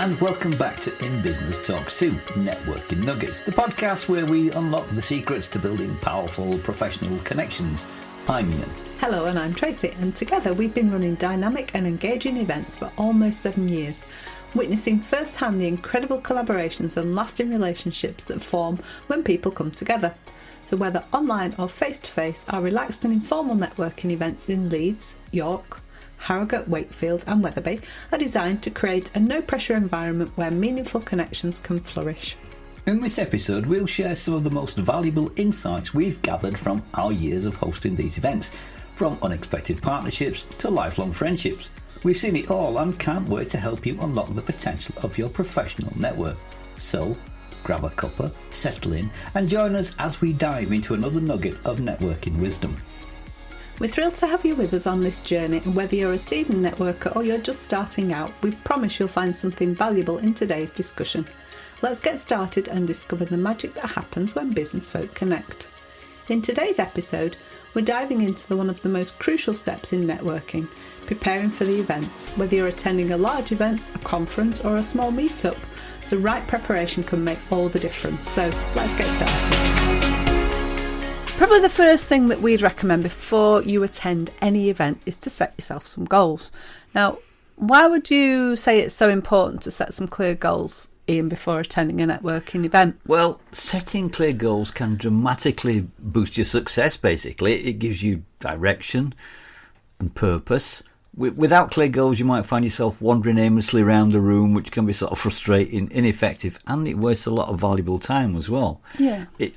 and welcome back to In Business Talks 2, Networking Nuggets, the podcast where we unlock the secrets to building powerful professional connections. I'm Ian. Hello, and I'm Tracey, and together we've been running dynamic and engaging events for almost 7 years, witnessing firsthand the incredible collaborations and lasting relationships that form when people come together. So whether online or face-to-face, our relaxed and informal networking events in Leeds, York, Harrogate, Wakefield and Wetherby are designed to create a no-pressure environment where meaningful connections can flourish. In this episode, we'll share some of the most valuable insights we've gathered from our years of hosting these events, from unexpected partnerships to lifelong friendships. We've seen it all and can't wait to help you unlock the potential of your professional network. So, grab a cuppa, settle in and join us as we dive into another nugget of networking wisdom. We're thrilled to have you with us on this journey, and whether you're a seasoned networker or you're just starting out, we promise you'll find something valuable in today's discussion. Let's get started and discover the magic that happens when business folk connect. In today's episode, we're diving into one of the most crucial steps in networking, preparing for the events. Whether you're attending a large event, a conference or a small meetup, the right preparation can make all the difference. So let's get started. Probably the first thing that we'd recommend before you attend any event is to set yourself some goals. Now, why would you say it's so important to set some clear goals, Ian, before attending a networking event? Well, setting clear goals can dramatically boost your success, basically. It gives you direction and purpose. Without clear goals, you might find yourself wandering aimlessly around the room, which can be sort of frustrating, ineffective, and it wastes a lot of valuable time as well. Yeah. It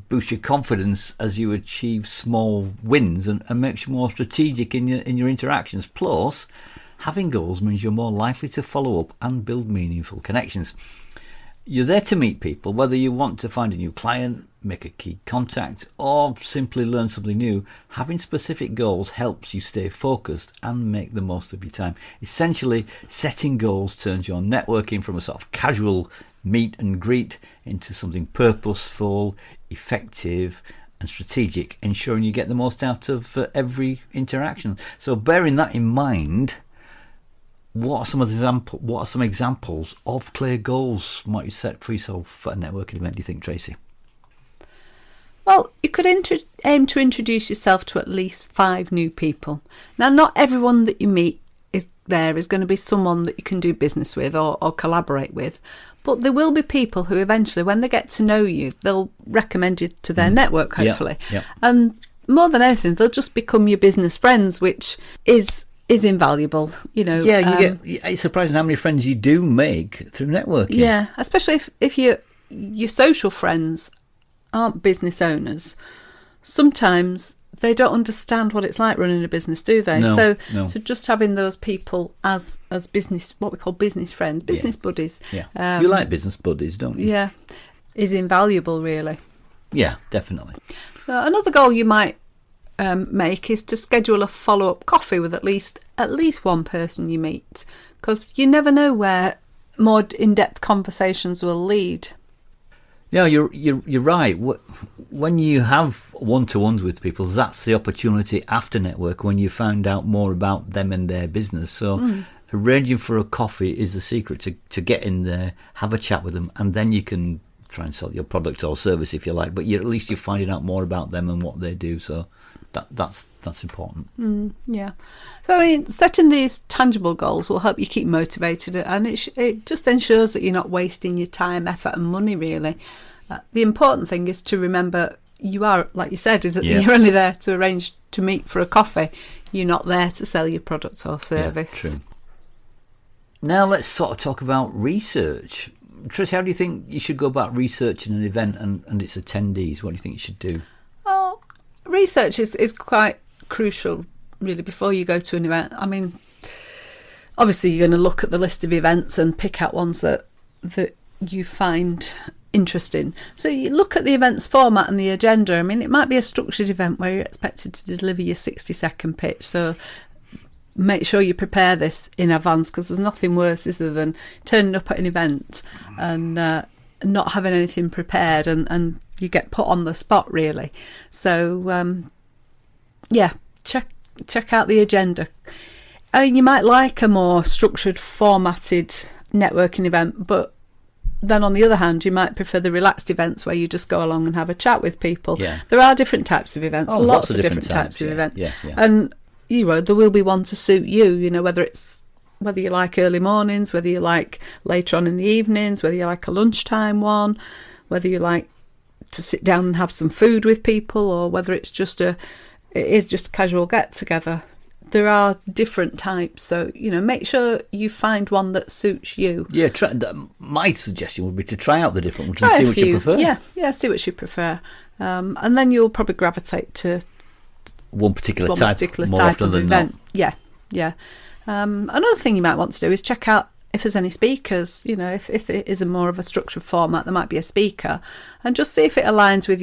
boosts your confidence as you achieve small wins and makes you more strategic in your interactions. Plus, having goals means you're more likely to follow up and build meaningful connections. You're there to meet people, whether you want to find a new client, make a key contact, or simply learn something new. Having specific goals helps you stay focused and make the most of your time. Essentially, setting goals turns your networking from a sort of casual meet and greet into something purposeful, effective and strategic, ensuring you get the most out of every interaction. So bearing that in mind, what are some examples of clear goals might you set for yourself at a networking event, do you think, Tracey? Well, you could aim to introduce yourself to at least 5 new people. Now, not everyone that you meet is going to be someone that you can do business with or collaborate with, but there will be people who eventually, when they get to know you, they'll recommend you to their network, hopefully. Yeah. And more than anything, they'll just become your business friends, which is invaluable, you know. Yeah, it's surprising how many friends you do make through networking. Yeah, especially if your social friends aren't business owners. Sometimes they don't understand what it's like running a business, do they? No. So just having those people as business, what we call business friends, business buddies. Yeah, you like business buddies, don't you? Yeah, is invaluable, really. Yeah, definitely. So another goal you might make is to schedule a follow-up coffee with at least one person you meet, because you never know where more in-depth conversations will lead. Yeah, you're right. When you have one-to-ones with people, that's the opportunity after network when you find out more about them and their business. So arranging for a coffee is the secret to get in there, have a chat with them, and then you can try and sell your product or service if you like. But at least you're finding out more about them and what they do. So that's important. Yeah. So I mean, setting these tangible goals will help you keep motivated, and it just ensures that you're not wasting your time, effort and money, really. The important thing is to remember you are, like you said, is that you're only there to arrange to meet for a coffee. You're not there to sell your product or service. Yeah, true. Now let's sort of talk about research. Tracey, how do you think you should go about researching an event and its attendees? What do you think you should do? Well, research is quite crucial, really, before you go to an event. I mean, obviously you're going to look at the list of events and pick out ones that you find interesting. So you look at the event's format and the agenda. I mean, it might be a structured event where you're expected to deliver your 60-second pitch. So make sure you prepare this in advance, because there's nothing worse, is there, than turning up at an event and not having anything prepared and you get put on the spot, really. So, check out the agenda. You might like a more structured, formatted networking event, but then on the other hand, you might prefer the relaxed events where you just go along and have a chat with people. Yeah. There are different types of events, lots of different types of yeah, events. yeah. And, there will be one to suit you, whether you like early mornings, whether you like later on in the evenings, whether you like a lunchtime one, whether you like to sit down and have some food with people, or whether it is just a casual get-together. There are different types, so make sure you find one that suits you. Yeah, my suggestion would be to try out the different ones and see what you prefer. Yeah, see what you prefer, and then you'll probably gravitate to one particular type more often than event. not. Yeah. Another thing you might want to do is check out if there's any speakers. If it is a more of a structured format, there might be a speaker, and just see if it aligns with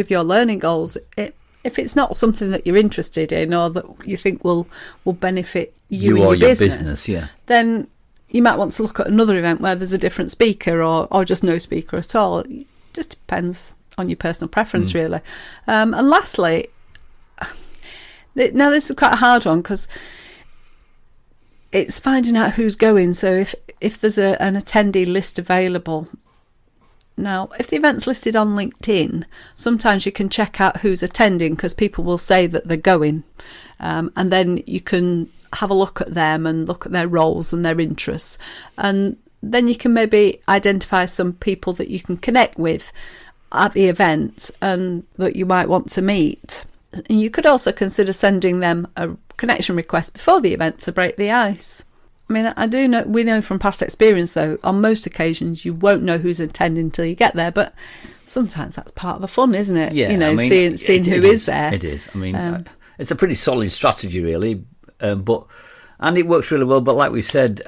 your learning goals. If it's not something that you're interested in or that you think will benefit you and your business, then you might want to look at another event where there's a different speaker or just no speaker at all. It just depends on your personal preference, really. And lastly, now this is quite a hard one because it's finding out who's going. So if there's an attendee list available. Now, if the event's listed on LinkedIn, sometimes you can check out who's attending because people will say that they're going. And then you can have a look at them and look at their roles and their interests. And then you can maybe identify some people that you can connect with at the event and that you might want to meet. And you could also consider sending them a connection request before the event to break the ice. I mean, we know from past experience, though, on most occasions you won't know who's attending until you get there, but sometimes that's part of the fun, isn't it? Yeah, seeing who is there. It is. I mean, it's a pretty solid strategy, really, and it works really well. But like we said,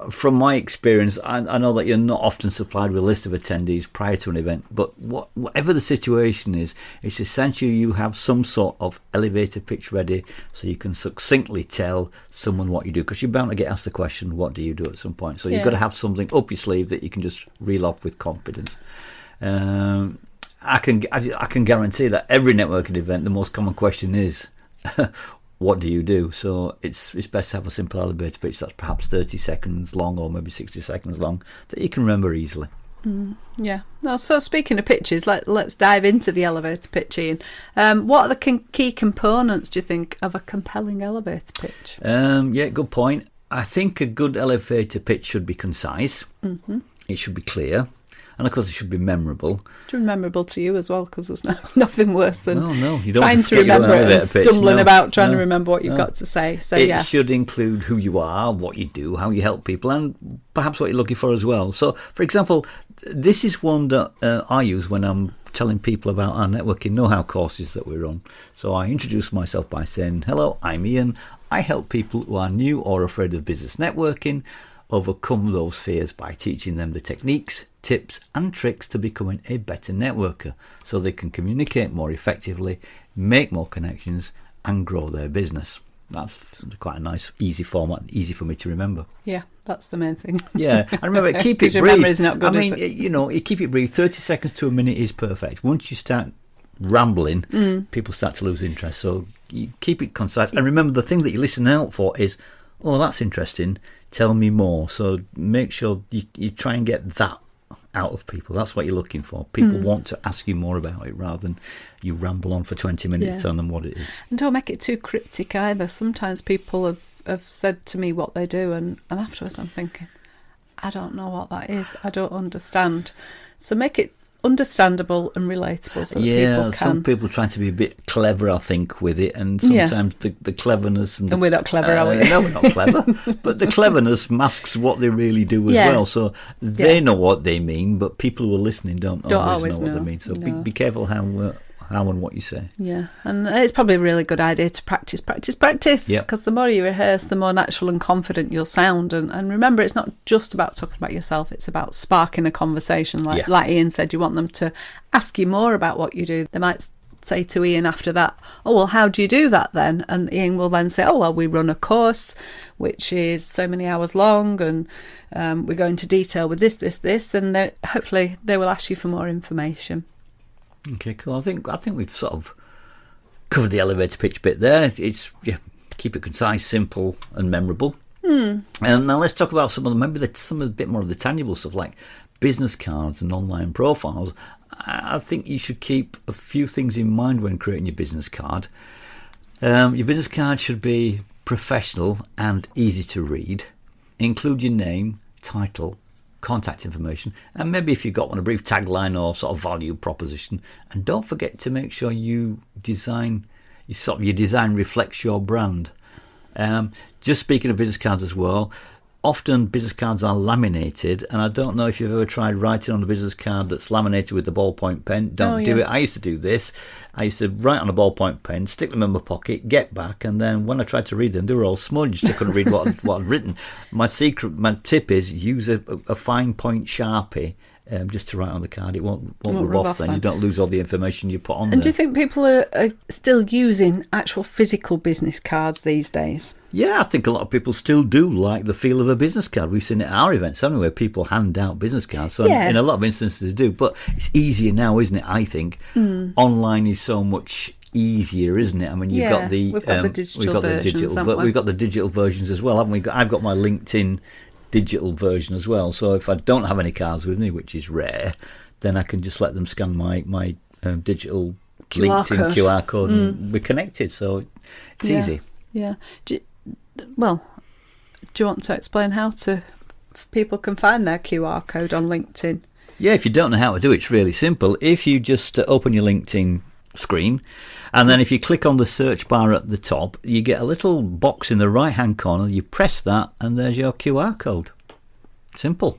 from my experience, I know that you're not often supplied with a list of attendees prior to an event, but whatever the situation is, it's essential you have some sort of elevator pitch ready so you can succinctly tell someone what you do, because you're bound to get asked the question, what do you do, at some point. So you've got to have something up your sleeve that you can just reel off with confidence. I can guarantee that every networking event, the most common question is, what do you do? So it's best to have a simple elevator pitch that's perhaps 30 seconds long or maybe 60 seconds long that you can remember easily. Yeah. Well, so speaking of pitches, let's dive into the elevator pitch, Ian. What are the key components, do you think, of a compelling elevator pitch? Yeah, good point. I think a good elevator pitch should be concise. Mm-hmm. It should be clear. And of course, it should be memorable. It should be memorable to you as well, because there's nothing worse than you don't trying to remember it and stumbling about trying to remember what you've got to say. So it should include who you are, what you do, how you help people, and perhaps what you're looking for as well. So, for example, this is one that I use when I'm telling people about our networking know-how courses that we run. So I introduce myself by saying, hello, I'm Ian. I help people who are new or afraid of business networking overcome those fears by teaching them the techniques, tips and tricks to becoming a better networker so they can communicate more effectively, make more connections and grow their business. That's quite a nice, easy format, easy for me to remember. Yeah, that's the main thing. Yeah, and remember, keep it brief. Memory's not good, you keep it brief. 30 seconds to a minute is perfect. Once you start rambling, people start to lose interest. So you keep it concise. And remember, the thing that you listen out for is, oh, that's interesting, tell me more. So make sure you try and get that out of people. That's what you're looking for. People want to ask you more about it rather than you ramble on for 20 minutes telling them what it is. And don't make it too cryptic either. Sometimes people have said to me what they do and afterwards I'm thinking, I don't know what that is. I don't understand. So make it understandable and relatable so that people can. Some people try to be a bit clever, I think, with it, and sometimes the cleverness and we're not clever, are we? No, we're not clever. But the cleverness masks what they really do as well. So they know what they mean, but people who are listening don't always know what they mean. So be careful how and what you say. Yeah, and it's probably a really good idea to practice. Because the more you rehearse, the more natural and confident you'll sound. And remember, it's not just about talking about yourself, it's about sparking a conversation. Like Ian said, you want them to ask you more about what you do. They might say to Ian after that, oh, well, how do you do that then? And Ian will then say, oh, well, we run a course which is so many hours long and we go into detail with this, and hopefully they will ask you for more information. Okay, cool. I think we've sort of covered the elevator pitch bit there. It's keep it concise, simple and memorable. Now let's talk about some of the bit more of the tangible stuff like business cards and online profiles. I think you should keep a few things in mind when creating your business card. Your business card should be professional and easy to read. Include your name, title, contact information, and maybe if you've got one, a brief tagline or sort of value proposition. And don't forget to make sure your design reflects your brand. Just speaking of business cards as well, often business cards are laminated, and I don't know if you've ever tried writing on a business card that's laminated with the ballpoint pen. Don't do it. I used to do this. I used to write on a ballpoint pen, stick them in my pocket, get back, and then when I tried to read them, they were all smudged. I couldn't read what I'd written. My tip is use a fine point Sharpie. Just to write on the card, it won't rub off then. You don't lose all the information you put on there. And do you think people are still using actual physical business cards these days? Yeah, I think a lot of people still do like the feel of a business card. We've seen it at our events, haven't we, where people hand out business cards. So in a lot of instances they do. But it's easier now, isn't it, I think? Online is so much easier, isn't it? I mean, we've got the digital versions as well, haven't we? I've got my LinkedIn digital version as well, so if I don't have any cards with me, which is rare, then I can just let them scan my digital LinkedIn QR code and we're connected, so it's easy. Do you want to explain how people can find their QR code on LinkedIn? Yeah, if you don't know how to do it, it's really simple. If you just open your LinkedIn screen, and then if you click on the search bar at the top, you get a little box in the right hand corner. You press that and there's your QR code. Simple.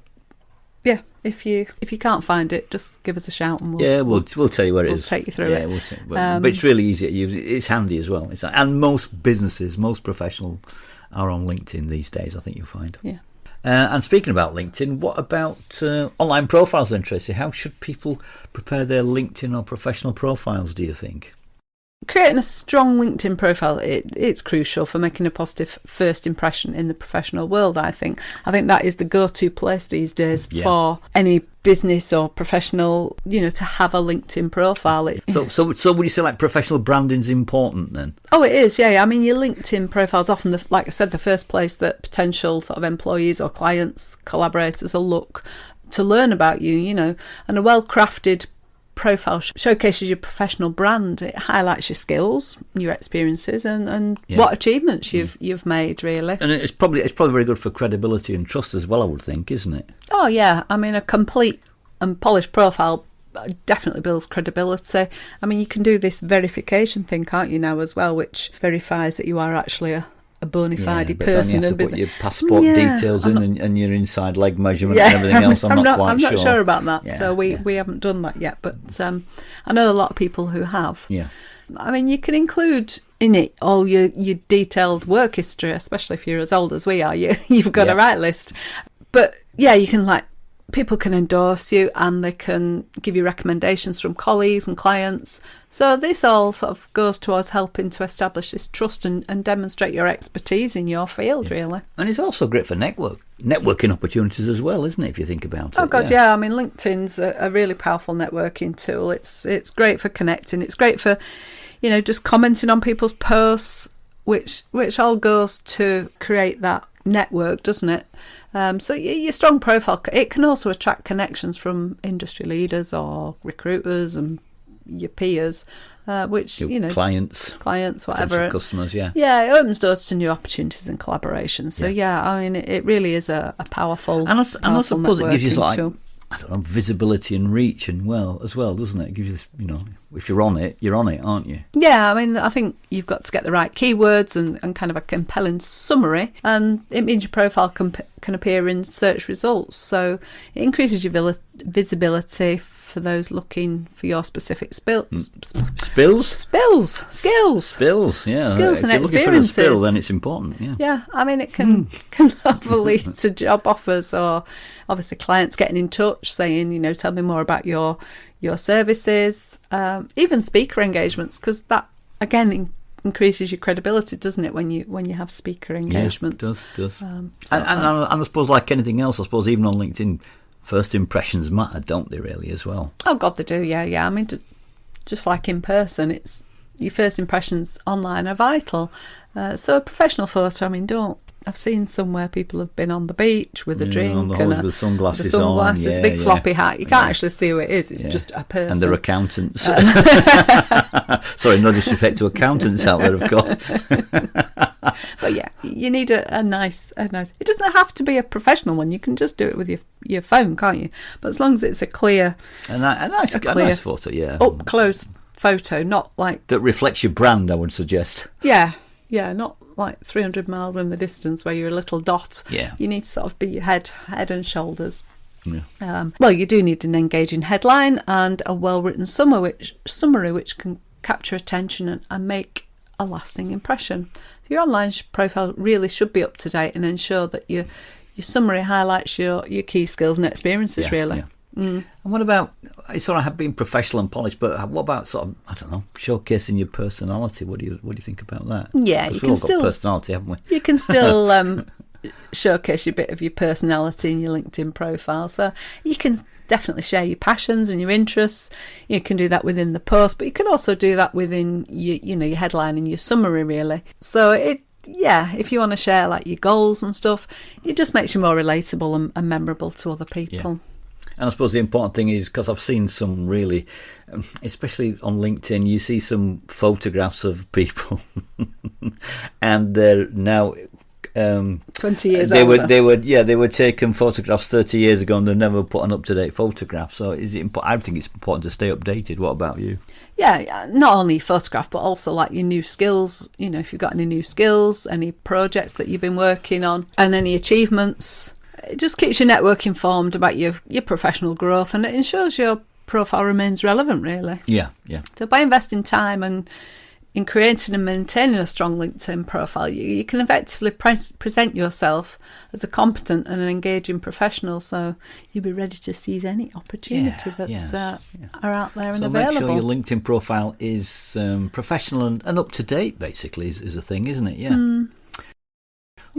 Yeah, if you can't find it, just give us a shout and we'll tell you where it is. We'll take you through it. But it's really easy to use. It's handy as well. And most businesses, most professionals are on LinkedIn these days, I think you'll find. Yeah. And speaking about LinkedIn, what about online profiles then, Tracey? How should people prepare their LinkedIn or professional profiles, do you think? Creating a strong LinkedIn profile, it's crucial for making a positive first impression in the professional world, I think. I think that is the go-to place these days for any business or professional, to have a LinkedIn profile. So would you say like professional branding is important then? Oh, it is, yeah. I mean, your LinkedIn profile is often, like I said, the first place that potential sort of employees or clients, collaborators will look to learn about you, and a well-crafted profile showcases your professional brand. It highlights your skills, your experiences, and what achievements you've made, really. And it's probably very good for credibility and trust as well, I would think, isn't it? Oh yeah, I mean, a complete and polished profile definitely builds credibility. I mean, you can do this verification thing, can't you, now as well, which verifies that you are actually a bona fide person. You have to put your passport details in and your inside leg measurement and everything else. I'm not sure about that. So we haven't done that yet, but I know a lot of people who have. Yeah. I mean, you can include in it all your detailed work history, especially if you're as old as we are. You've got a right list. But yeah, you can people can endorse you and they can give you recommendations from colleagues and clients. So this all sort of goes towards helping to establish this trust and demonstrate your expertise in your field, really. And it's also great for networking opportunities as well, isn't it, if you think about it? Oh, God, yeah. I mean, LinkedIn's a really powerful networking tool. It's great for connecting. It's great for, just commenting on people's posts, which all goes to create that network, doesn't it? So your strong profile, it can also attract connections from industry leaders or recruiters and your peers, which clients, whatever, customers, it opens doors to new opportunities and collaborations. So I mean, it really is a powerful, and I suppose it gives you tool. Visibility and reach and as well, doesn't it? It gives you this, if you're on it, aren't you? Yeah, I mean, I think you've got to get the right keywords and kind of a compelling summary, and it means your profile can appear in search results. So it increases your visibility for those looking for your specific skills. Spills, yeah. Skills and experiences. If you're looking for a spill, then it's important, yeah. Yeah, I mean, it can often lead to job offers or obviously clients getting in touch saying, tell me more about your services, even speaker engagements, because that, again, increases your credibility, doesn't it, when you have speaker engagements? Yeah, it does. And I suppose, like anything else, even on LinkedIn, first impressions matter, don't they, really, as well? Oh, God, they do, yeah. I mean, just like in person, it's your first impressions online are vital. So a professional photo, I mean, don't I've seen somewhere people have been on the beach with a drink on the and hose with sunglasses on, big floppy hat. You can't actually see who it is. It's just a person. And they're accountants. Sorry, no disrespect to accountants out there, of course. But yeah, you need a nice. It doesn't have to be a professional one. You can just do it with your phone, can't you? But as long as it's a clear, a nice photo, up close photo, not like that reflects your brand, I would suggest. Yeah, not like 300 miles in the distance where you're a little dot. Yeah, you need to sort of be your head and shoulders. Yeah. Well, you do need an engaging headline and a well-written summary which can capture attention and make a lasting impression. So your online profile really should be up to date and ensure that your summary highlights your key skills and experiences, really. Yeah. And what about, it's all right being professional and polished, but what about sort of, I don't know, showcasing your personality? What do you think about that? Yeah, you can still got personality, haven't we? You can still showcase a bit of your personality in your LinkedIn profile. So you can definitely share your passions and your interests. You can do that within the post, but you can also do that within your headline and your summary, really. So if you want to share like your goals and stuff, it just makes you more relatable and memorable to other people. Yeah. And I suppose the important thing is, because I've seen some really, especially on LinkedIn, you see some photographs of people and they're now 20 years older. They were taken photographs 30 years ago and they've never put an up-to-date photograph. So I think it's important to stay updated. What about you? Yeah, not only photograph, but also like your new skills. If you've got any new skills, any projects that you've been working on, and any achievements. It just keeps your network informed about your professional growth, and it ensures your profile remains relevant, really. Yeah. So by investing time and in creating and maintaining a strong LinkedIn profile, you can effectively present yourself as a competent and an engaging professional, so you'll be ready to seize any opportunity that's are out there and available. So make sure your LinkedIn profile is professional and up to date, basically, is a thing, isn't it? Yeah.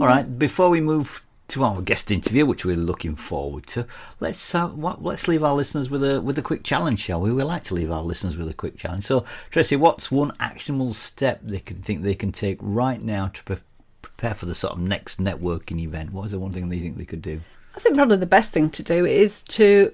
All right, before we move to our guest interview, which we're looking forward to, let's leave our listeners with a quick challenge, shall we? We like to leave our listeners with a quick challenge. So, Tracey, what's one actionable step they can take right now to prepare for the sort of next networking event? What is the one thing they think they could do? I think probably the best thing to do is to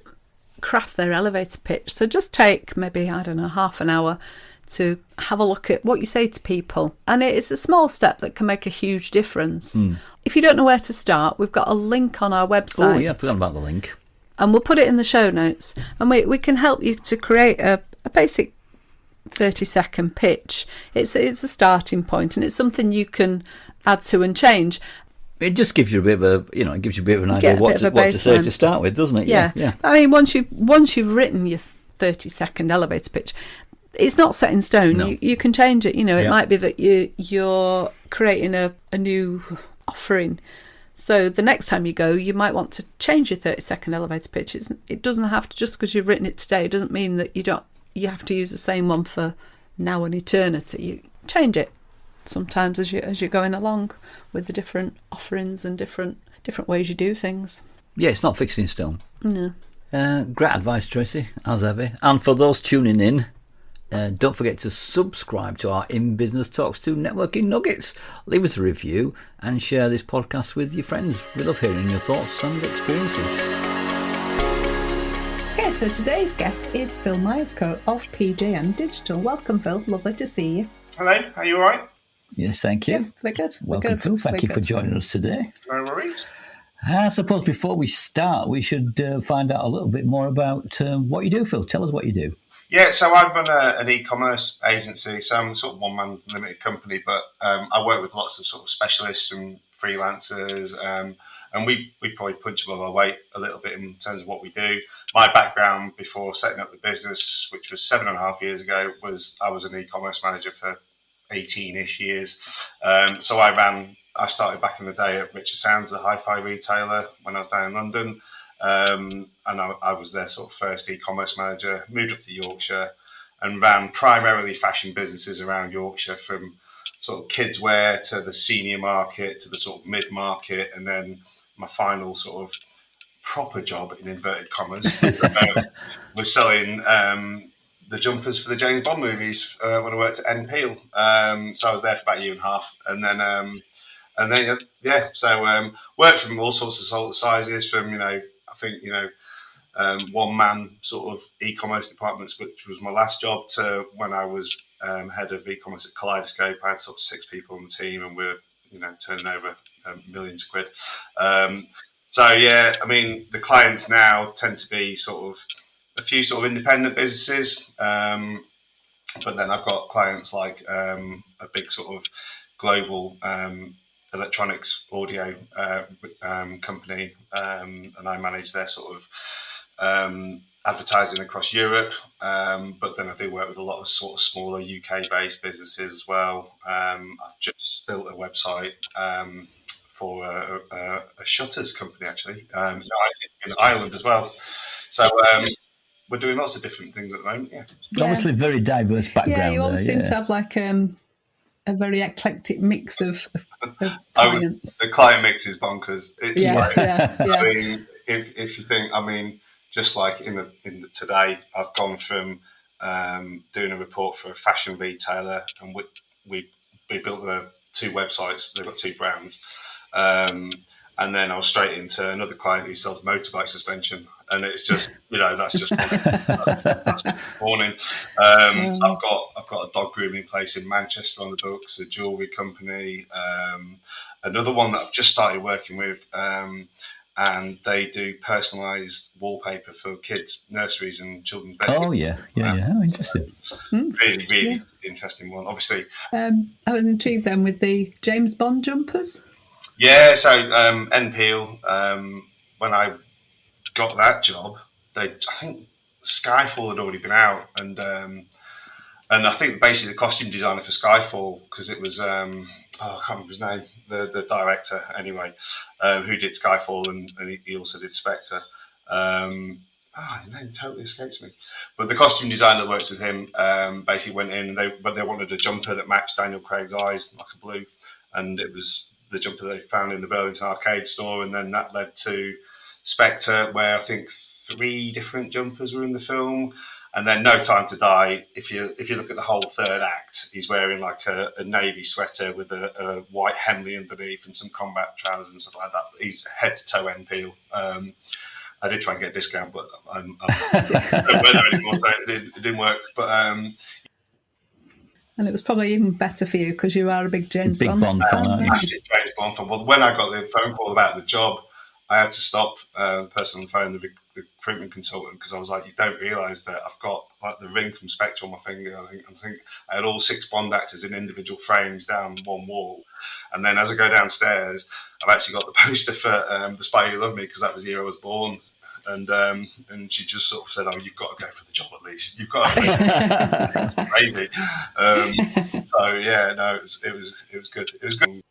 craft their elevator pitch. So just take maybe, half an hour to have a look at what you say to people. And it's a small step that can make a huge difference. If you don't know where to start, we've got a link on our website. Oh, yeah, I forgot about the link. And we'll put it in the show notes. And we can help you to create a basic 30-second pitch. It's a starting point, and it's something you can add to and change. It just gives you a bit of an idea what to say to start with, doesn't it? Yeah. I mean, once you've written your 30-second elevator pitch, it's not set in stone. No. You can change it. It might be that you're creating a new offering. So the next time you go, you might want to change your 30-second elevator pitch. It doesn't have to, just because you've written it today, it doesn't mean that you have to use the same one for now and eternity. You change it sometimes as you're going along with the different offerings and different ways you do things. Yeah, it's not fixed in stone. No. Great advice, Tracey, as ever. And for those tuning in, don't forget to subscribe to our In Business Talks 2 Networking Nuggets. Leave us a review and share this podcast with your friends. We love hearing your thoughts and experiences. Okay, so today's guest is Phil Myerscough of PJM Digital. Welcome, Phil. Lovely to see you. Hello, are you all right? Yes, thank you. Yes, we're good. Welcome, Phil. Thank you for joining us today. No worries. I suppose before we start, we should find out a little bit more about what you do, Phil. Tell us what you do. Yeah, so I run an e-commerce agency, so I'm sort of one-man limited company, but I work with lots of sort of specialists and freelancers, and we probably punch above our weight a little bit in terms of what we do. My background before setting up the business, which was 7.5 years ago, I was an e-commerce manager for 18-ish years. So I started back in the day at Richard Sounds, a hi-fi retailer, when I was down in London. And I was their sort of first e-commerce manager, moved up to Yorkshire and ran primarily fashion businesses around Yorkshire, from sort of kids wear to the senior market to the sort of mid-market. And then my final sort of proper job, in inverted commas, was selling the jumpers for the James Bond movies when I worked at N Peel. So I was there for about a year and a half. And then And then so worked from all sorts of sort of sizes, from I think one man sort of e-commerce departments, which was my last job, to when I was head of e-commerce at Kaleidoscope. I had sort of 6 people on the team, and we're turning over millions of quid. So yeah, I mean, the clients now tend to be sort of a few sort of independent businesses, but then I've got clients like a big sort of global electronics audio company, and I manage their sort of advertising across Europe. But then I do work with a lot of sort of smaller UK-based businesses as well. I've just built a website for a shutters company, actually, in Ireland as well. So we're doing lots of different things at the moment. Yeah. Obviously, very diverse background. Yeah, you always seem to have like a very eclectic mix of clients. The client mix is bonkers. It's I mean, if you think, just like in the today, I've gone from doing a report for a fashion retailer, and we built 2 websites. They've got 2 brands, and then I was straight into another client who sells motorbike suspension, and it's just that's just that's morning. I've got a dog grooming place in Manchester on the books, a jewellery company, another one that I've just started working with. And they do personalised wallpaper for kids' nurseries and children's bedrooms. Oh, yeah. Oh, interesting. Really interesting one. Obviously, I was intrigued then with the James Bond jumpers. Yeah, so NPL, when I got that job, I think Skyfall had already been out, and I think basically the costume designer for Skyfall, because it was I can't remember his name, the director anyway, who did Skyfall, and he also did Spectre. His name totally escapes me. But the costume designer that works with him basically went in, and they wanted a jumper that matched Daniel Craig's eyes, like a blue, and it was the jumper they found in the Burlington Arcade store, and then that led to Spectre, where I think 3 different jumpers were in the film. And then No Time to Die, if you look at the whole third act, he's wearing like a navy sweater with a white Henley underneath and some combat trousers and stuff like that. He's head to toe NPL. I did try and get a discount, but I don't wear that anymore, so it didn't work. But and it was probably even better for you because you are a big James Bond fan. Massive James Bond fan. Well, when I got the phone call about the job, I had to stop the person on the phone, the recruitment consultant, because I was like, you don't realise that I've got like the ring from Spectre on my finger. I think I had all 6 Bond actors in individual frames down one wall, and then as I go downstairs, I've actually got the poster for The Spy Who Loved Me, because that was the year I was born. And she just sort of said, "Oh, you've got to go for the job at least. You've got to." It's crazy. So yeah, no, it was good. It was good.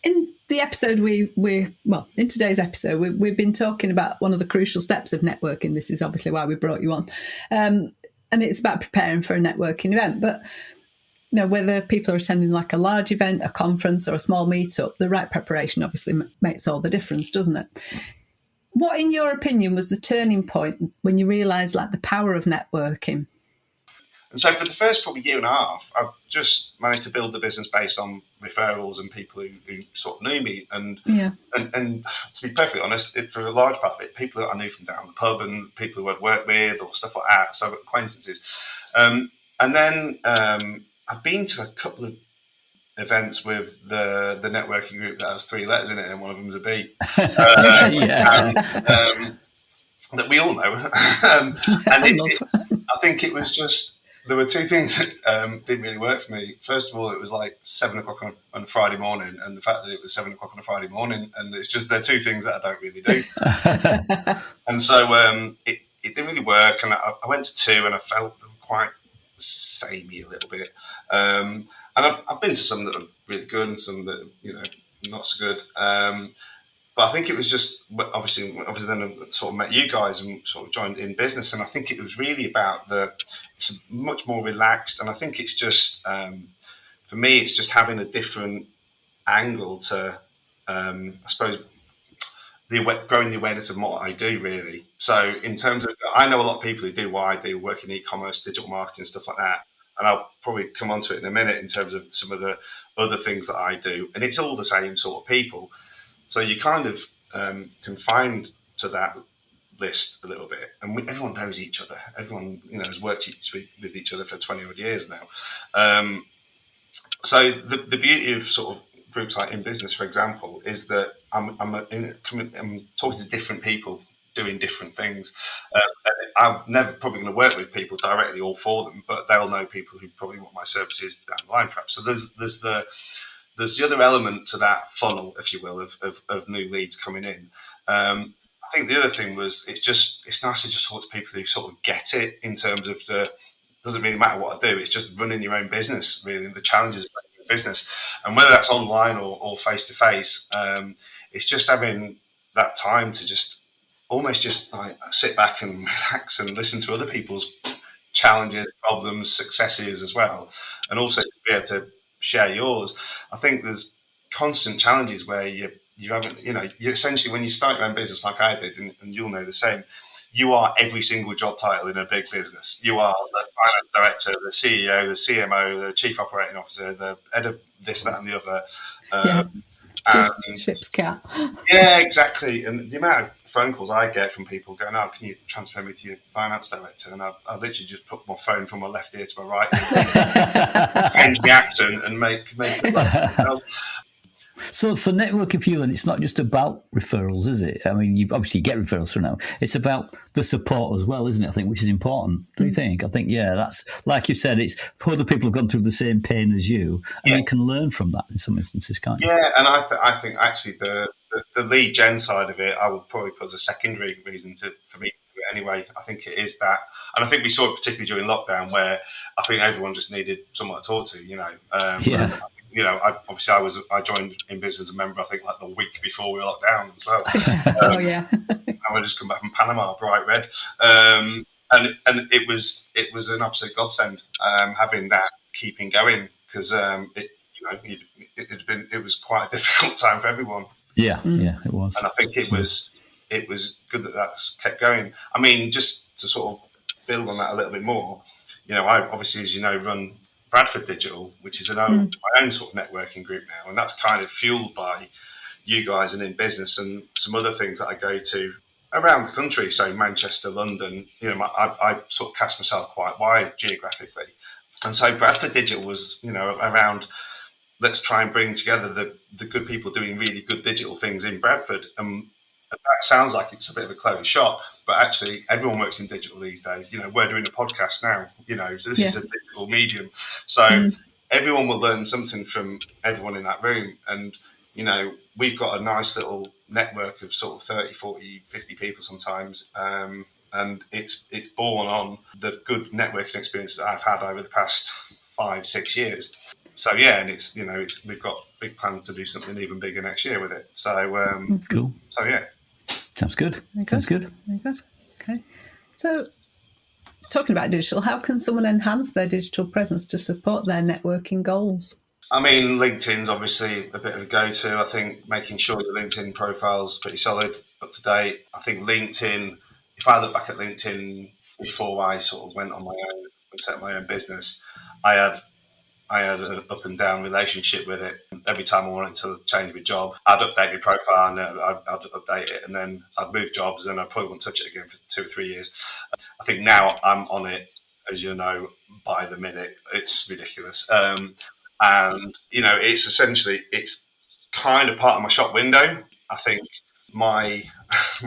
In the episode in today's episode, we've been talking about one of the crucial steps of networking. This is obviously why we brought you on, and it's about preparing for a networking event. But whether people are attending like a large event, a conference, or a small meetup, the right preparation obviously makes all the difference, doesn't it? What, in your opinion, was the turning point when you realised like the power of networking? And so for the first probably year and a half, I've just managed to build the business based on referrals and people who sort of knew me. And to be perfectly honest, for a large part of it, people that I knew from down the pub and people who I'd worked with or stuff like that, so acquaintances. And then I've been to a couple of events with the networking group that has 3 letters in it, and one of them's a B. That we all know. And I think it was just, there were 2 things that didn't really work for me. First of all, it was like 7 o'clock on a Friday morning, and the fact that it was 7 o'clock on a Friday morning, and it's just, they're 2 things that I don't really do. And so it didn't really work, and I went to 2, and I felt them quite samey a little bit. And I've been to some that are really good and some that not so good. But I think it was just obviously then I sort of met you guys and sort of joined in business, and I think it was really about it's much more relaxed, and I think it's just for me it's just having a different angle to I suppose growing the awareness of what I do, really. So in terms of, I know a lot of people who do what I do, work in e-commerce, digital marketing, stuff like that. and I'll probably come on to it in a minute in terms of some of the other things that I do, and it's all the same sort of people. So you kind of confined to that list a little bit, and everyone knows each other. Everyone, has worked with each other for 20 odd years now. So the beauty of sort of groups like In Business, for example, is that I'm talking to different people doing different things. I'm never probably going to work with people directly all for them, but they'll know people who probably want my services down the line, perhaps. So there's the other element to that funnel, if you will, of new leads coming in. I think the other thing was it's nice to just talk to people who sort of get it in terms of doesn't really matter what I do. It's just running your own business, really, the challenges of running your business. And whether that's online or face-to-face, it's just having that time to just almost just like sit back and relax and listen to other people's challenges, problems, successes as well, and also be able to share yours. I think there's constant challenges where you haven't, you essentially, when you start your own business like I did, and you'll know the same, you are every single job title in a big business. You are the finance director, the CEO, the CMO, the chief operating officer, the head of this, that, and the other. Ship's cat. Yeah, exactly. And the amount of phone calls I get from people going, "Oh, can you transfer me to your finance director?" And I literally just put my phone from my left ear to my right ear, change the accent, and make it like So for networking fueling, it's not just about referrals, is it? I mean, you obviously get referrals from now. It's about the support as well, isn't it? I think, which is important. Do you think? I think, that's like you said. It's other people have gone through the same pain as you, and you can learn from that in some instances, can't you? Yeah, and I think actually the lead gen side of it, I would probably put as a secondary reason for me to do it anyway. I think it is that, and I think we saw it particularly during lockdown, where I think everyone just needed someone to talk to. I joined In Business as a member, I think, like the week before we locked down as well. And I just come back from Panama, bright red. And it was an absolute godsend having that keeping going, because it was quite a difficult time for everyone. Yeah, it was. And I think it was good that that's kept going. I mean, just to sort of build on that a little bit more, I obviously, as you know, run Bradford Digital, which is my own sort of networking group now, and that's kind of fueled by you guys and In Business and some other things that I go to around the country. So Manchester, London, I sort of cast myself quite wide geographically, and so Bradford Digital was, around, let's try and bring together the good people doing really good digital things in Bradford. That sounds like it's a bit of a closed shop, but actually everyone works in digital these days. We're doing a podcast now, so this is a digital medium. So everyone will learn something from everyone in that room. And, we've got a nice little network of sort of 30, 40, 50 people sometimes. And it's born on the good networking experience that I've had over the past 5-6 years. So and it's we've got big plans to do something even bigger next year with it. So cool. So sounds good. Sounds good. Very good. Okay. So, talking about digital, how can someone enhance their digital presence to support their networking goals? I mean, LinkedIn's obviously a bit of a go-to. I think making sure your LinkedIn profile's pretty solid, up to date. I think LinkedIn, if I look back at LinkedIn before I sort of went on my own and set my own business, I had an up and down relationship with it. Every time I wanted to change my job, I'd update my profile and I'd update it, and then I'd move jobs and I probably wouldn't touch it again for 2 or 3 years. I think now I'm on it, as you know, by the minute. It's ridiculous. And, it's essentially, it's kind of part of my shop window. I think my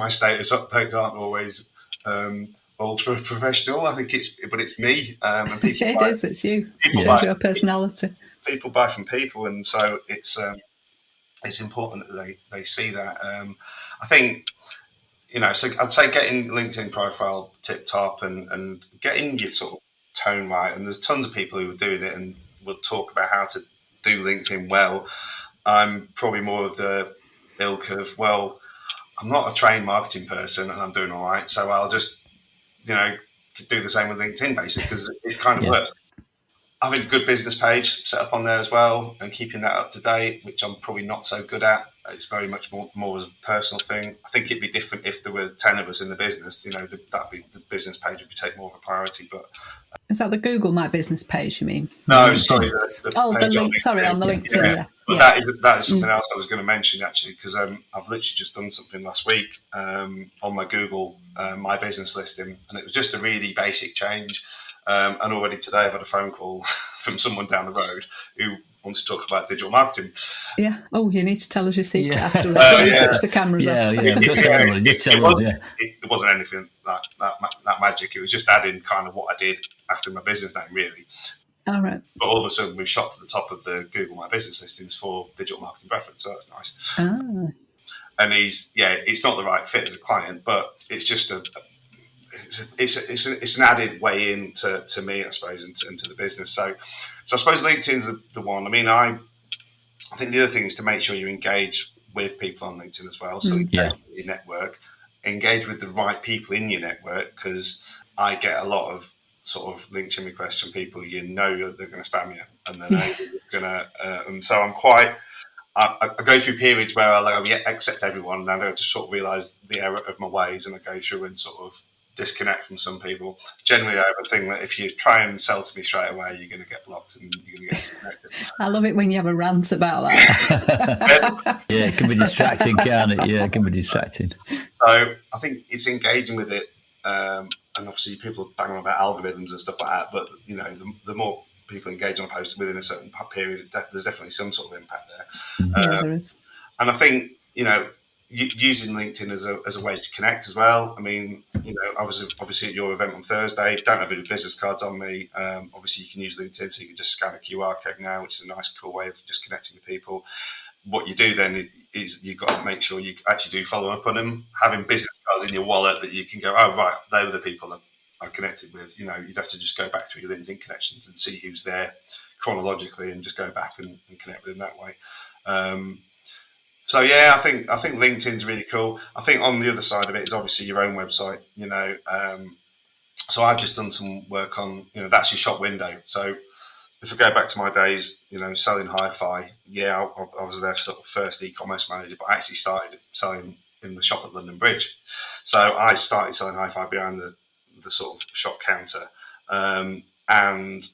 status updates aren't always ultra professional. I think it's me. And people it's you. It shows your personality. People buy from people, and so it's important that they see that. I think, so I'd say getting LinkedIn profile tip top and getting your sort of tone right. And there's tons of people who are doing it and will talk about how to do LinkedIn well. I'm probably more of the ilk of, well, I'm not a trained marketing person and I'm doing all right, so I'll just do the same with LinkedIn basically, because it kind of works. Having a good business page set up on there as well and keeping that up to date, which I'm probably not so good at. It's very much more as a personal thing. I think it'd be different if there were 10 of us in the business. That'd be the business page would take more of a priority. But is that the Google My Business page? You mean? No, sorry. The link. Sorry, on the LinkedIn. Yeah. But that is something else I was going to mention actually, because I've literally just done something last week on my Google My Business listing, and it was just a really basic change. And already today I've had a phone call from someone down the road who wants to talk about digital marketing. Yeah. Oh, you need to tell us your secret after when you switch the cameras off. Just tell us. It wasn't anything that magic. It was just adding kind of what I did after my business name, really. All right. But all of a sudden, we've shot to the top of the Google My Business listings for digital marketing preference, so that's nice. Ah. And it's not the right fit as a client, but it's just it's an added way in to me, I suppose, into the business. So I suppose LinkedIn's the one. I mean, I think the other thing is to make sure you engage with people on LinkedIn as well. So engage with your network, engage with the right people in your network, because I get a lot of sort of LinkedIn requests from people they're going to spam you, and then they're going to. And so I go through periods where I accept everyone, and I just sort of realise the error of my ways, and I go through and sort of disconnect from some people. Generally, I have a thing that if you try and sell to me straight away, you're going to get blocked and you're going to get disconnected. I love it when you have a rant about that. Yeah, it can be distracting, can't it? Yeah, it can be distracting. So I think it's engaging with it, and obviously people bang on about algorithms and stuff like that, but the more people engage on a post within a certain period, there's definitely some sort of impact there. Yeah, there is. And I think using LinkedIn as a way to connect as well. I mean, I was obviously at your event on Thursday. Don't have any business cards on me. Obviously, you can use LinkedIn, so you can just scan a QR code now, which is a nice, cool way of just connecting with people. What you do then is you've got to make sure you actually do follow up on them. Having business cards in your wallet that you can go, oh, right, they were the people that I connected with. You'd have to just go back through your LinkedIn connections and see who's there chronologically and just go back and connect with them that way. So yeah, I think LinkedIn's really cool. I think on the other side of it is obviously your own website. So I've just done some work on that's your shop window. So if I go back to my days, selling hi-fi, I was their sort of first e-commerce manager, but I actually started selling in the shop at London Bridge. So I started selling hi-fi behind the sort of shop counter, and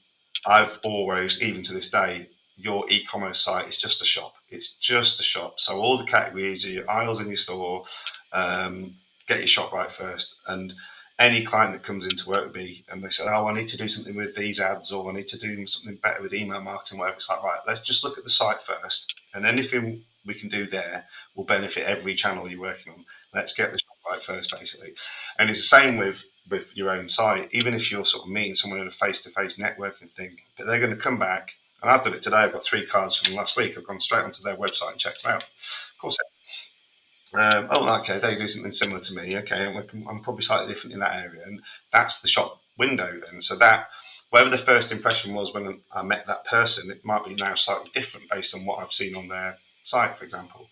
I've always, even to this day, your e-commerce site is just a shop. It's just a shop. So all the categories, your aisles in your store, get your shop right first. And any client that comes into work with me and they say, oh, I need to do something with these ads, or I need to do something better with email marketing, whatever, it's like, right, let's just look at the site first. And anything we can do there will benefit every channel you're working on. Let's get the shop right first, basically. And it's the same with your own site. Even if you're sort of meeting someone in a face-to-face networking thing, but they're going to come back. And I've done it today. I've got 3 cards from last week. I've gone straight onto their website and checked them out. Of course. Okay, they do something similar to me. Okay, I'm probably slightly different in that area. And that's the shop window then. So that, whatever the first impression was when I met that person, it might be now slightly different based on what I've seen on their site, for example.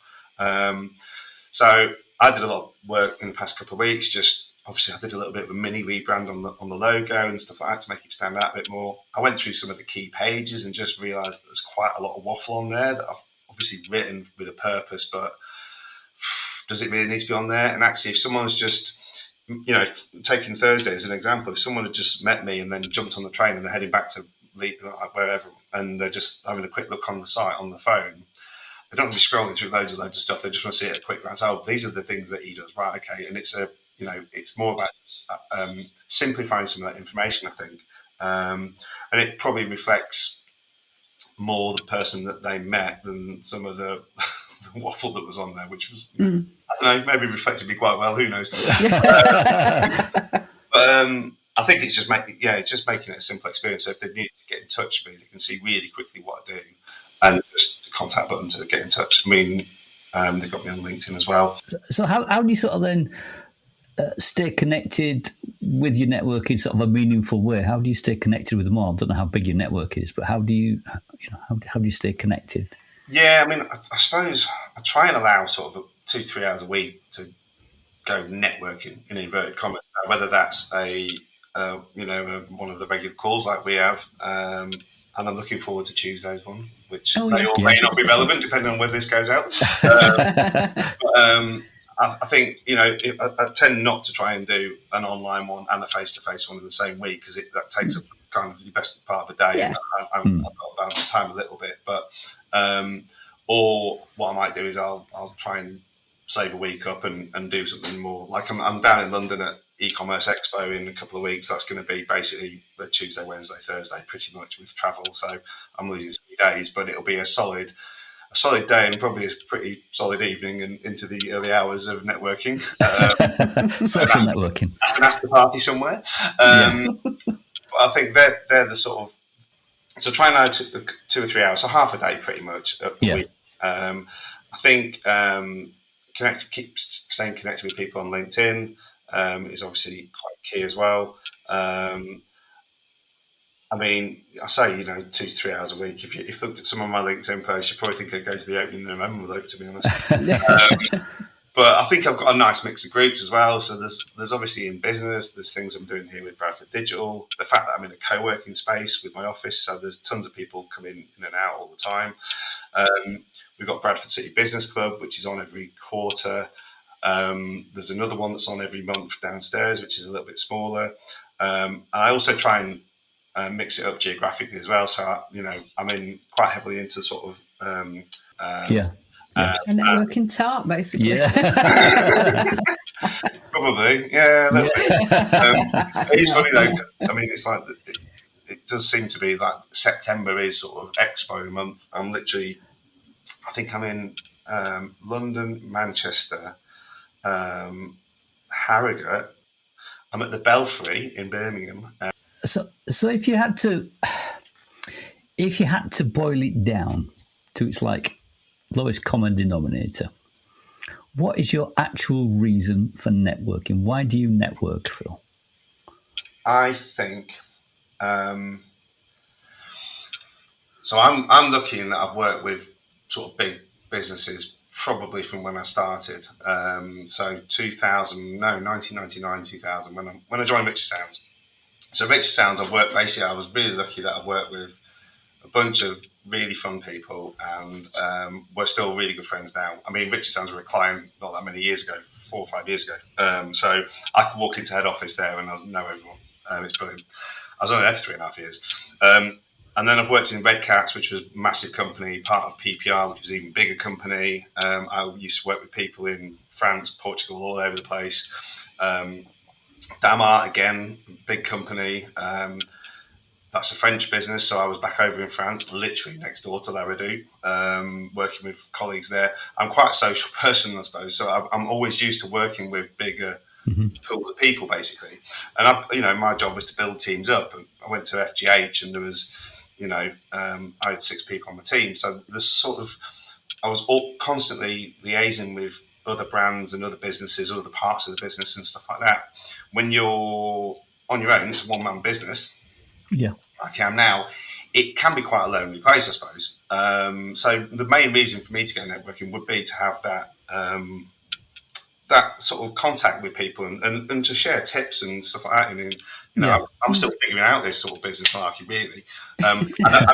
So I did a lot of work in the past couple of weeks. Just obviously I did a little bit of a mini rebrand on the logo and stuff like that to make it stand out a bit more. I went through some of the key pages and just realised that there's quite a lot of waffle on there that I've obviously written with a purpose, but does it really need to be on there? And actually, if someone's just, taking Thursday as an example, if someone had just met me and then jumped on the train and they're heading back to wherever, and they're just having a quick look on the site on the phone, they don't want to be scrolling through loads of stuff. They just want to see it at a quick glance. Oh, these are the things that he does. Right, okay. And it's it's more about simplifying some of that information, I think. And it probably reflects more the person that they met than some of the waffle that was on there, which was, I don't know, maybe reflected me quite well. Who knows? But I think it's just making it a simple experience. So if they need to get in touch with me, they can see really quickly what I do, and just a contact button to get in touch. I mean, they've got me on LinkedIn as well. So how do you sort of then stay connected with your network in sort of a meaningful way? How do you stay connected with them all? I don't know how big your network is, but how do you stay connected? Yeah, I mean, I suppose I try and allow sort of 2-3 hours a week to go networking in inverted commas. Whether that's one of the regular calls like we have, I'm looking forward to Tuesday's one, which Oh, may yeah. or may not be relevant depending on whether this goes out. I think, I tend not to try and do an online one and a face-to-face one in the same week, because that takes up kind of the best part of the day. Yeah. And I've got about time a little bit, but or what I might do is I'll try and save a week up and do something more. Like I'm down in London at e-commerce expo in a couple of weeks. That's going to be basically the Tuesday, Wednesday, Thursday, pretty much with travel. So I'm losing 3 days, but it'll be a solid day and probably a pretty solid evening and into the early hours of networking. Social networking. At an after party somewhere. But I think they're the sort of, so try and add 2 or 3 hours, so half a day pretty much a week. I think staying connected with people on LinkedIn is obviously quite key as well. I mean, I say, 2 to 3 hours a week. If you looked at some of my LinkedIn posts, you probably think I'd go to the opening of an envelope, to be honest. But I think I've got a nice mix of groups as well. So there's obviously in business, there's things I'm doing here with Bradford Digital. The fact that I'm in a co-working space with my office, so there's tons of people coming in and out all the time. We've got Bradford City Business Club, which is on every quarter. There's another one that's on every month downstairs, which is a little bit smaller. And I also try and mix it up geographically as well. So, I'm in quite heavily into sort of... a networking tart, basically. Yeah. Probably, yeah. A little bit. It's funny though, 'cause, it's like it does seem to be like September is sort of expo month. I think I'm in London, Manchester, Harrogate. I'm at the Belfry in Birmingham. So if you had to boil it down to its lowest common denominator, what is your actual reason for networking? Why do you network, Phil? I think so. I'm lucky in that I've worked with sort of big businesses probably from when I started. So 1999, 2000 when I joined Richard Sounds. So Richard Sounds, I was really lucky that I've worked with a bunch of really fun people, and we're still really good friends now. I mean, Richard Sounds were a client not that many years ago, 4 or 5 years ago. So I could walk into head office there and I know everyone. It's brilliant. I was only there for 3.5 years. And then I've worked in Red Cats, which was a massive company, part of PPR, which was an even bigger company. I used to work with people in France, Portugal, all over the place. Damart, again, big company. That's a French business, so I was back over in France, literally next door to La Redoute, working with colleagues there. I'm quite a social person, I suppose, so I'm always used to working with bigger pools of people, basically. And my job was to build teams up. And I went to FGH, and there was, I had 6 people on the team, so I was constantly liaising with other brands and other businesses, other parts of the business and stuff like that. When you're on your own, it's a one-man business. Yeah, like I am now, it can be quite a lonely place, I suppose. So the main reason for me to go networking would be to have that sort of contact with people and to share tips and stuff like that. I'm still figuring out this sort of business market, really. I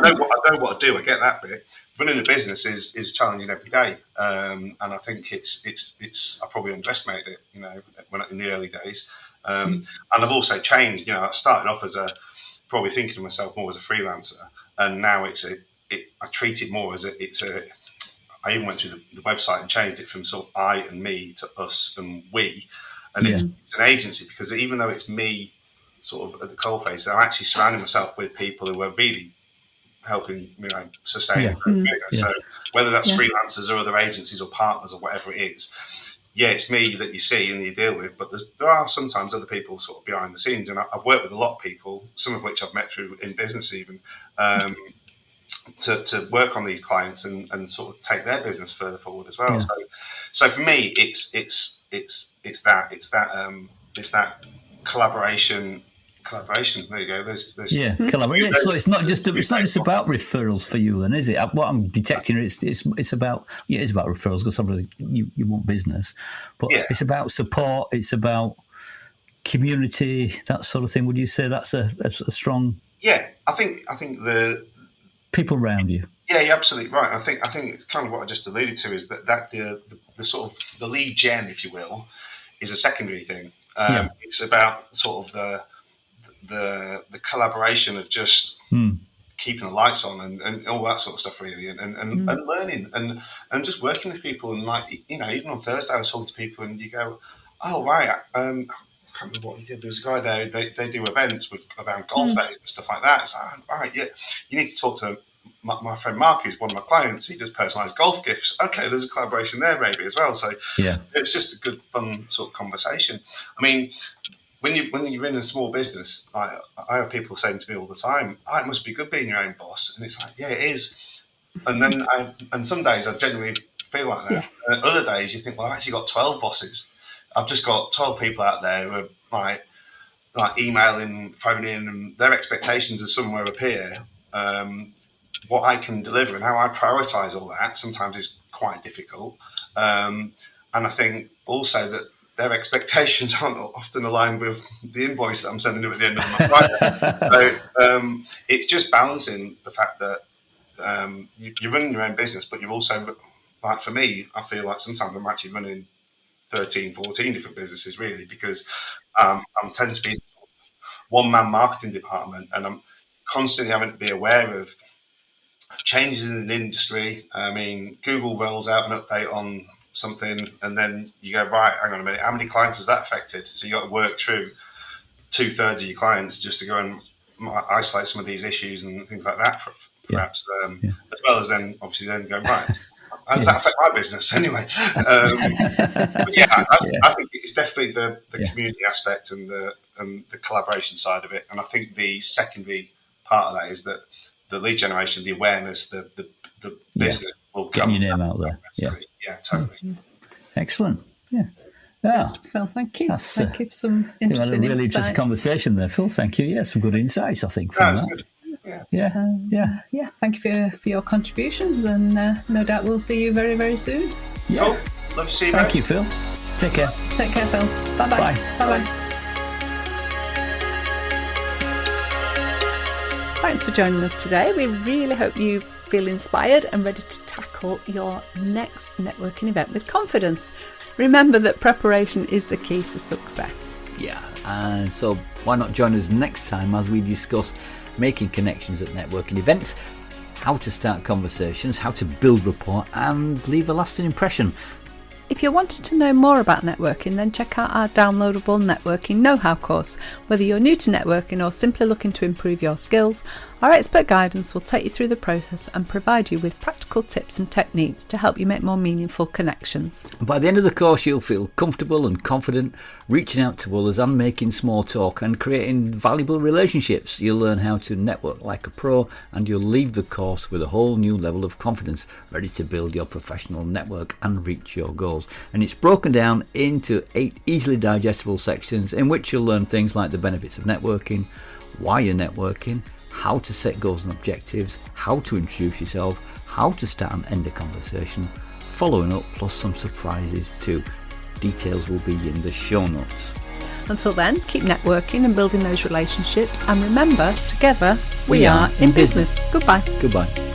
know what I do. I get that bit. Running a business is challenging every day, and I think it's I probably underestimated it, in the early days. And I've also changed. I started off as probably thinking of myself more as a freelancer, and now I treat it more as I even went through the website and changed it from sort of I and me to us and we, and it's an agency, because even though it's me sort of at the coalface, I'm actually surrounding myself with people who are really helping sustain the business. So whether that's freelancers or other agencies or partners or whatever it is, it's me that you see and you deal with, but there are sometimes other people sort of behind the scenes, and I've worked with a lot of people, some of which I've met through in business even, to work on these clients and sort of take their business further forward as well. So for me, it's that collaboration. There you go. There's collaboration. So it's not just about referrals for you, then, is it? What I'm detecting it's about referrals, because obviously you want business, but it's about support. It's about community, that sort of thing. Would you say that's a strong? Yeah, I think people around you. Yeah, you're absolutely right. I think it's kind of what I just alluded to is that the sort of the lead gen, if you will, is a secondary thing. It's about sort of the collaboration of just keeping the lights on and all that sort of stuff, really, and learning and just working with people. And like, you know, even on Thursday, I was talking to people, and you go, oh right, I can't remember what he did. There was a guy there. They do events around golf days and stuff like that. It's like, oh, right, yeah, you need to talk to my friend Mark, who's one of my clients. He does personalised golf gifts. Okay, there's a collaboration there maybe as well. So it's just a good, fun sort of conversation. I mean, when you're in a small business, I have people saying to me all the time, "Oh, it must be good being your own boss," and it's like, yeah, it is. And then and some days I genuinely feel like that. Yeah. And other days you think, well, I've actually got 12 bosses. I've just got 12 people out there who are like emailing, phoning, and their expectations are somewhere up here. What I can deliver and how I prioritise all that sometimes is quite difficult. And I think also that their expectations aren't often aligned with the invoice that I'm sending them at the end of the month. So it's just balancing the fact that you're running your own business, but you're also, like for me, I feel like sometimes I'm actually running 13, 14 different businesses, really, because I tend to be one-man marketing department, and I'm constantly having to be aware of changes in the industry. I mean, Google rolls out an update on something, and then you go, right, hang on a minute, how many clients has that affected? So you got to work through 2/3 of your clients just to go and isolate some of these issues and things like that, perhaps, as well as then obviously then go, right, how does that affect my business anyway? But I think it's definitely the community aspect and the collaboration side of it. And I think the secondary part of that is that the lead generation, the awareness, the business will come. Getting your name out there. Yeah, totally. Excellent. Yeah. Phil, thank you. Thank you for some interesting insights. Really insights. interesting conversation there, Phil. Thank you. Yeah, some good insights, I think, from that. Good. Thank you for your contributions, and no doubt we'll see you very, very soon. Yeah. Oh, love to see you. Thank you, Phil. Take care. Take care, Phil. Bye-bye. Bye. Bye-bye. Thanks for joining us today. We really hope you feel inspired and ready to tackle your next networking event with confidence. Remember that preparation is the key to success. Yeah, and so why not join us next time as we discuss making connections at networking events, how to start conversations, how to build rapport and leave a lasting impression. If you're wanting to know more about networking, then check out our downloadable networking know-how course. Whether you're new to networking or simply looking to improve your skills, our expert guidance will take you through the process and provide you with practical tips and techniques to help you make more meaningful connections. By the end of the course, you'll feel comfortable and confident reaching out to others and making small talk and creating valuable relationships. You'll learn how to network like a pro, and you'll leave the course with a whole new level of confidence, ready to build your professional network and reach your goals. And it's broken down into 8 easily digestible sections in which you'll learn things like the benefits of networking, why you're networking, how to set goals and objectives, how to introduce yourself, how to start and end a conversation, following up, plus some surprises too. Details will be in the show notes. Until then, keep networking and building those relationships, and remember, together we are in business. Goodbye. Goodbye.